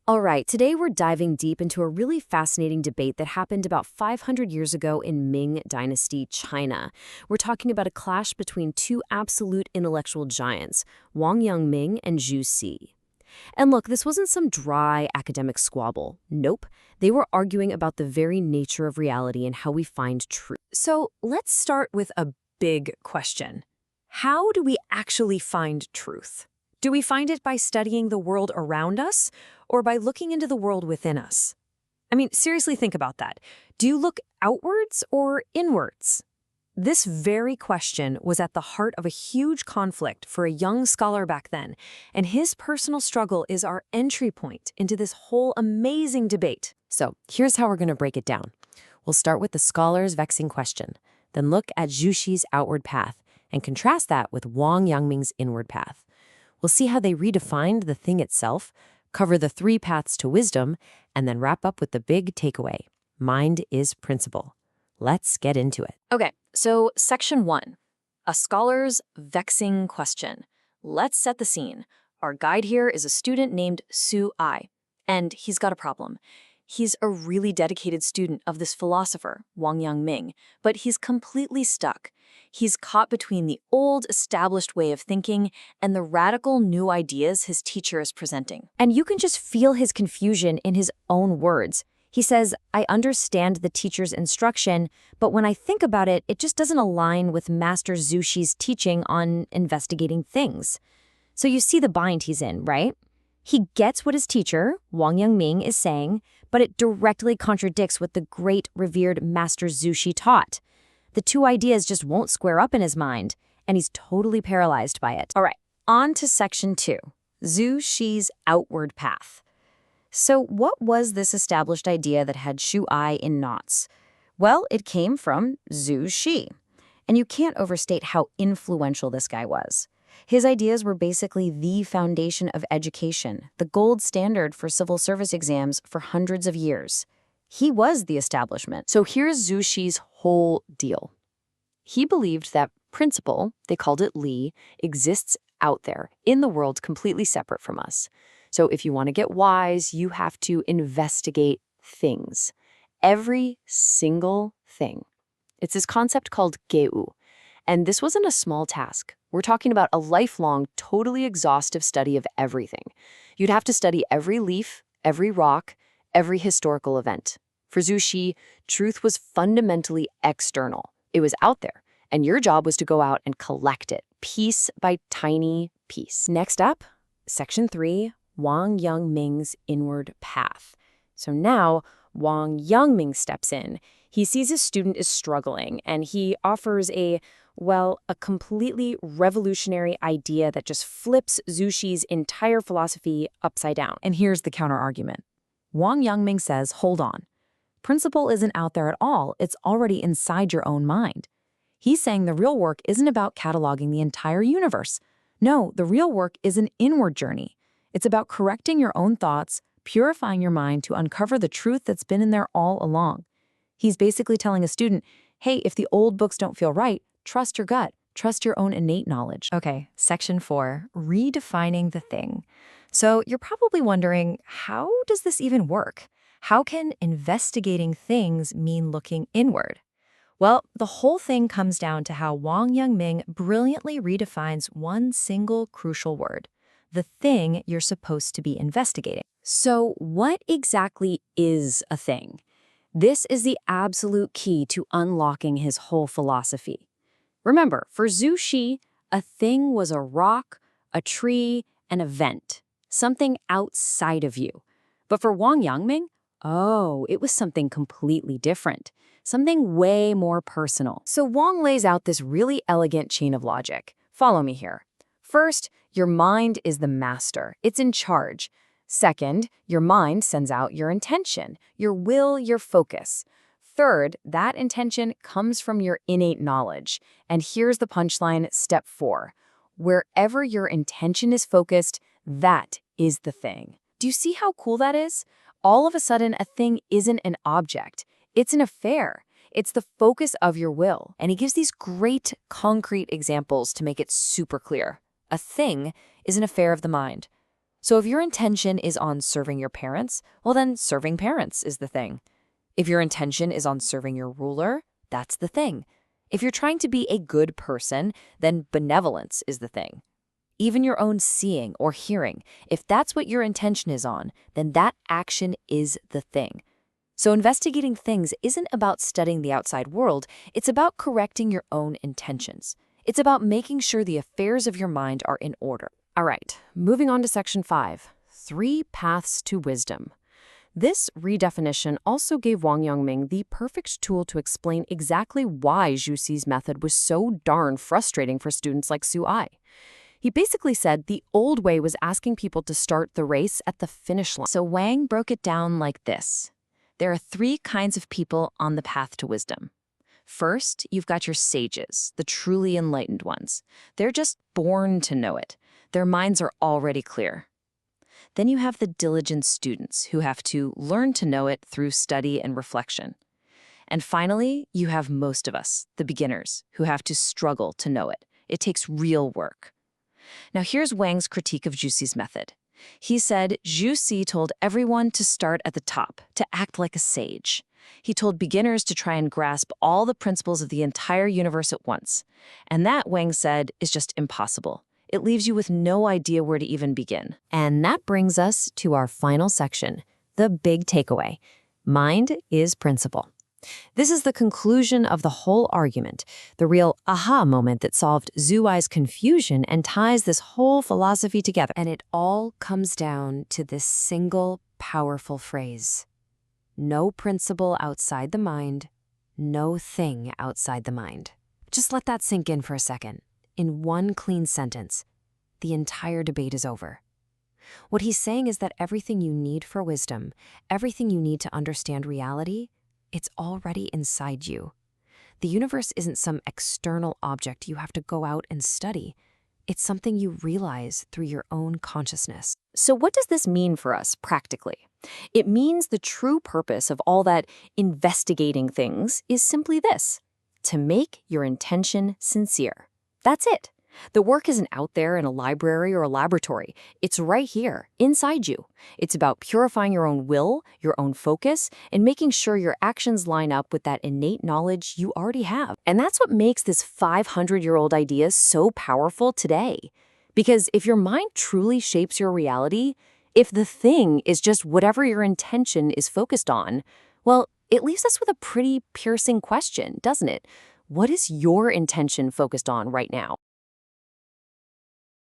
All right, today we're diving deep into a really fascinating debate that happened about 500 years ago in Ming Dynasty, China. We're talking about a clash between two absolute intellectual giants, Wang Yangming and Zhu Xi. And look, this wasn't some dry academic squabble. Nope, they were arguing about the very nature of reality and how we find truth. So let's start with a big question. How do we actually find truth? Do we find it by studying the world around us or by looking into the world within us? I mean, seriously think about that. Do you look outwards or inwards? This very question was at the heart of a huge conflict for a young scholar back then, and his personal struggle is our entry point into this whole amazing debate. So here's how we're going to break it down. We'll start with the scholar's vexing question, then look at Zhu Xi's outward path, and contrast that with Wang Yangming's inward path. We'll see how they redefined the thing itself, cover the three paths to wisdom, and then wrap up with the big takeaway. Mind is principle. Let's get into it. Okay, so section 1, a scholar's vexing question. Let's set the scene. Our guide here is a student named Zhu Xi, and he's got a problem. He's a really dedicated student of this philosopher, Wang Yangming, but he's completely stuck. He's caught between the old, established way of thinking and the radical new ideas his teacher is presenting. And you can just feel his confusion in his own words. He says, I understand the teacher's instruction, but when I think about it, it just doesn't align with Master Zhu Xi's teaching on investigating things. So you see the bind he's in, right? He gets what his teacher, Wang Yangming, is saying, but it directly contradicts what the great, revered Master Zhu Xi taught. The two ideas just won't square up in his mind, and he's totally paralyzed by it. All right, on to section 2, Zhu Xi's outward path. So what was this established idea that had Zhu Xi in knots? Well, it came from Zhu Xi. And you can't overstate how influential this guy was. His ideas were basically the foundation of education, the gold standard for civil service exams for hundreds of years. He was the establishment. So here's Zhu Xi's whole deal. He believed that principle, they called it Li, exists out there in the world completely separate from us. So if you want to get wise, you have to investigate things. Every single thing. It's this concept called geu. And this wasn't a small task. We're talking about a lifelong, totally exhaustive study of everything. You'd have to study every leaf, every rock, every historical event. For Zhu Xi, truth was fundamentally external. It was out there, and your job was to go out and collect it, piece by tiny piece. Next up, section 3, Wang Yangming's inward path. So now, Wang Yangming steps in. He sees his student is struggling, and he offers a completely revolutionary idea that just flips Zhu Xi's entire philosophy upside down. And here's the counter-argument. Wang Yangming says, hold on. Principle isn't out there at all. It's already inside your own mind. He's saying the real work isn't about cataloging the entire universe. No, the real work is an inward journey. It's about correcting your own thoughts, purifying your mind to uncover the truth that's been in there all along. He's basically telling a student, hey, if the old books don't feel right, trust your gut, trust your own innate knowledge. Okay, section 4, redefining the thing. So you're probably wondering, how does this even work? How can investigating things mean looking inward? Well, the whole thing comes down to how Wang Yangming brilliantly redefines one single crucial word, the thing you're supposed to be investigating. So what exactly is a thing? This is the absolute key to unlocking his whole philosophy. Remember, for Zhu Xi, a thing was a rock, a tree, an event, something outside of you. But for Wang Yangming, it was something completely different, something way more personal. So Wang lays out this really elegant chain of logic. Follow me here. First, your mind is the master. It's in charge. Second, your mind sends out your intention, your will, your focus. Third, that intention comes from your innate knowledge. And here's the punchline, step 4. Wherever your intention is focused, that is the thing. Do you see how cool that is? All of a sudden, a thing isn't an object. It's an affair. It's the focus of your will. And he gives these great, concrete examples to make it super clear. A thing is an affair of the mind. So if your intention is on serving your parents, well then serving parents is the thing. If your intention is on serving your ruler, that's the thing. If you're trying to be a good person, then benevolence is the thing. Even your own seeing or hearing, if that's what your intention is on, then that action is the thing. So investigating things isn't about studying the outside world, it's about correcting your own intentions. It's about making sure the affairs of your mind are in order. All right, moving on to section 5, 3 paths to wisdom. This redefinition also gave Wang Yangming the perfect tool to explain exactly why Zhu Xi's method was so darn frustrating for students like Zhu Xi. He basically said the old way was asking people to start the race at the finish line. So Wang broke it down like this. There are 3 kinds of people on the path to wisdom. First, you've got your sages, the truly enlightened ones. They're just born to know it. Their minds are already clear. Then you have the diligent students who have to learn to know it through study and reflection. And finally, you have most of us, the beginners, who have to struggle to know it. It takes real work. Now here's Wang's critique of Zhu Xi's method. He said Zhu Xi told everyone to start at the top, to act like a sage. He told beginners to try and grasp all the principles of the entire universe at once. And that, Wang said, is just impossible. It leaves you with no idea where to even begin. And that brings us to our final section, the big takeaway. Mind is principle. This is the conclusion of the whole argument, the real aha moment that solved Zhu Xi's confusion and ties this whole philosophy together. And it all comes down to this single powerful phrase. No principle outside the mind, no thing outside the mind. Just let that sink in for a second. In one clean sentence, the entire debate is over. What he's saying is that everything you need for wisdom, everything you need to understand reality, it's already inside you. The universe isn't some external object you have to go out and study. It's something you realize through your own consciousness. So what does this mean for us practically? It means the true purpose of all that investigating things is simply this: to make your intention sincere. That's it. The work isn't out there in a library or a laboratory. It's right here, inside you. It's about purifying your own will, your own focus, and making sure your actions line up with that innate knowledge you already have. And that's what makes this 500-year-old idea so powerful today. Because if your mind truly shapes your reality, if the thing is just whatever your intention is focused on, well, it leaves us with a pretty piercing question, doesn't it? What is your intention focused on right now?